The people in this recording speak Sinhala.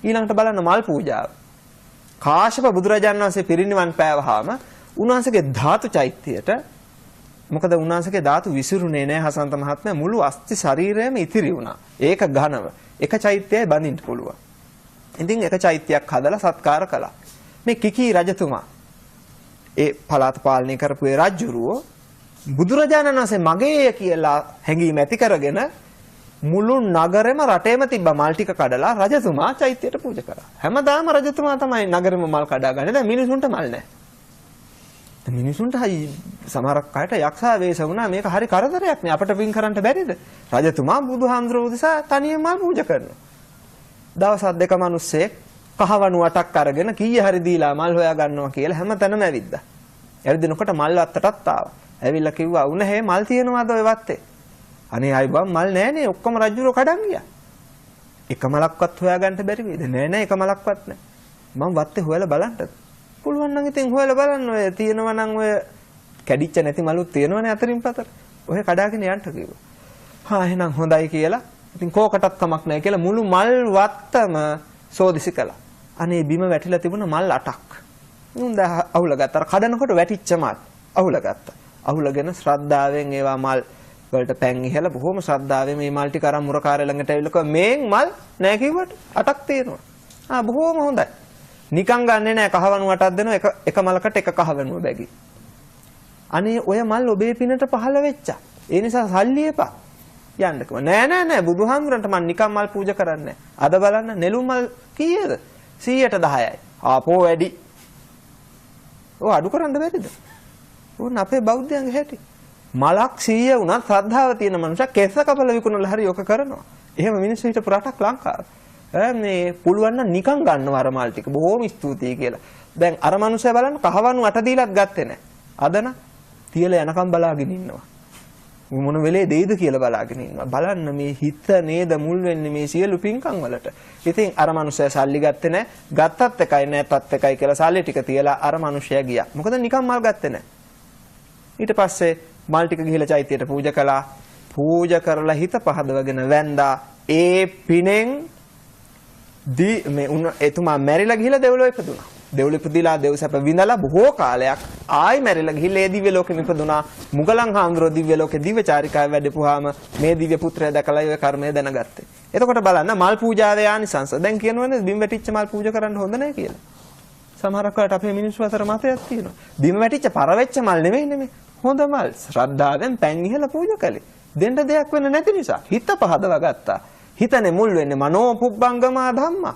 ඊළඟට බලන්න මල් පූජාව. කාශ්‍යප බුදුරජාණන් වහන්සේ පිරිනිවන් පෑවහම උන්වහන්සේගේ ධාතු චෛත්‍යයට මොකද උන්වහන්සේගේ ධාතු විසිරුනේ නැහැ හසන්ත මහත්මයා මුළු අස්ථි ශරීරයම ඉතිරි වුණා. ඒක ඝනව. එක චෛත්‍යයයි බඳින්න පුළුවන්. ඉතින් එක චෛත්‍යයක් හදලා සත්කාර කළා. මේ කිකී රජතුමා ඒ පළාත පාලනය කරපු ඒ රජුරෝ බුදුරජාණන් වහන්සේ මගේ කියලා හැඟීම ඇති කරගෙන මුළු නගරෙම රටේම තිබ්බ මල් ටික කඩලා රජතුමා චෛත්‍යයට පූජා කරා. හැමදාම රජතුමා තමයි නගරෙම මල් කඩාගන්නේ. දැන් මිනිසුන්ට මල් නැහැ. මිනිසුන්ට සමහරක් අයට යක්ෂා වේශ වුණා මේක හරි කරදරයක් නේ අපිට පින් කරන්න බැරිද? රජතුමා බුදුහාමුදුරුවෝ උදෙසා තනියම මල් පූජා කරනවා. දවස් දෙක මිනිස්සෙක් කහවණු 8ක් අරගෙන කීය හරි දීලා මල් හොයා ගන්නවා කියලා හැමතැනම ඇවිද්දා. ඇවිදිනකොට මල් වත්තටත් ආවා. ඇවිල්ලා කිව්වා "උණ හේ මල් තියනවාද ඔය වත්තේ?" "අනේ අය බම් මල් නෑනේ ඔක්කොම රජුරෝ කඩන් ගියා." "එක මලක්වත් හොයා ගන්න බැරි වේද?" "නෑ නෑ එක මලක්වත් නෑ." "මම වත්තේ හොයලා බලන්නද?" "පුළුවන් නම් ඉතින් හොයලා බලන්න ඔය තියෙනවා නම් ඔය කැඩිච්ච නැති මලුත් තියෙනවනේ අතරින් පතර. ඔය කඩාගෙන යන්න කිව්වා." "හා එහෙනම් හොඳයි" කියලා. ඉතින් කෝකටත් කමක් නැහැ කියලා මුළු මල් වත්තම සෝදිසි කළා. අනේ බිම වැටිලා තිබුණ මල් 8ක්. උන් දැන් අහුල ගත්තා. කඩනකොට වැටිච්ච මල් අහුල ගත්තා. අහුලගෙන ශ්‍රද්ධාවෙන් ඒවා මල් වලට පැන් ඉහලා බොහොම ශ්‍රද්ධාවෙන් මේ මල් ටික අරන් මුරකාරය ළඟට ඇවිල්ලා කිව්වා මේන් මල් නෑ කිව්වට 8ක් තියෙනවා. බොහොම හොඳයි. නිකන් ගන්නෙ නෑ කහවණු 8ක් දෙනවා එක මලකට එක කහවණුව බැගි. අනේ ඔය මල් ඔබේ පිනට පහළ වෙච්චා. ඒ නිසා සල්ලි එපා. යන්න කිව්වා. නෑ බුදුහාමුදුරන්ට මම නිකන් මල් පූජා කරන්නේ නෑ. අද බලන්න නෙළුම් මල් කීයද? 100ට 10යි. ආපෝ වැඩි. ඔය අඩු කරන්න බැරිද? ඕන අපේ බෞද්ධයන්ගේ හැටි. මලක් 100 වුණත් ශ්‍රද්ධාව තියෙන මනුස්සයා කෙස්ස කපල විකුණලා හරි ඔක කරනවා. එහෙම මිනිස්සු හිටපු රටක් ලංකාව. මේ පුළුවන් නම් නිකන් ගන්නවා අර මල් ටික. බොහොම ස්තුතියි කියලා. දැන් අර මනුස්සයා බලන්න කහවණු 8 දීලත් ගත්තේ නැහැ. අද නම් තියලා යනකම් බලාගෙන ඉන්නවා. මොන වෙලේ දෙයිද කියලා බලාගෙන ඉන්නවා. බලන්න මේ හිත නේද මුල් වෙන්නේ මේ සියලු පින්කම් වලට. ඉතින් අර මනුස්සයා සල්ලි ගත්තේ නැහැ. ගත්තත් එකයි නැතත් එකයි කියලා සල්ලි ටික තියලා අර මනුස්සයා ගියා. මොකද නිකන් මල් ගත්තේ නැහැ. ඊට පස්සේ මල් ටික ගිහලා චෛත්‍යයට පූජා කළා. පූජා කරලා හිත පහදවගෙන වැන්දා. ඒ පිනෙන් එතුමා මැරිලා ගිහලා දෙව්ලොව ඉපදුනා. දෙව්ලොව ඉපදිලා දෙව්සැප විඳලා බොහෝ කාලයක් ආයි මැරිලා ගිහලා ඒ දිව්‍ය ලෝකෙ ඉපදුනා. මුගලන් හාමුදුරුවෝ දිව්‍ය ලෝකේ දිව්‍ය චාරිකාවේ වැඩපුවාම මේ දිව්‍ය පුත්‍රයා දැකලා ඒ කර්මය දැනගත්තේ. එතකොට බලන්න මල් පූජාවේ ආනිසංස. දැන් කියනවනේ බිම් වැටිච්ච මල් පූජා කරන්න හොඳ නැහැ කියලා. සමහරක් වෙලාවට අපේ මිනිස්සු අතර මතයක් තියෙනවා. බිම වැටිච්ච පරවෙච්ච මල් නෙමෙයි. හොඳ මල් ශ්‍රද්ධාවෙන් පැන් ඉහලා පූජා කළේ. දෙන්න දෙයක් වෙන්න නැති නිසා හිත පහදවා ගත්තා. හිතනේ මුල් වෙන්නේ මනෝ පුබ්බංගමා ධම්මා.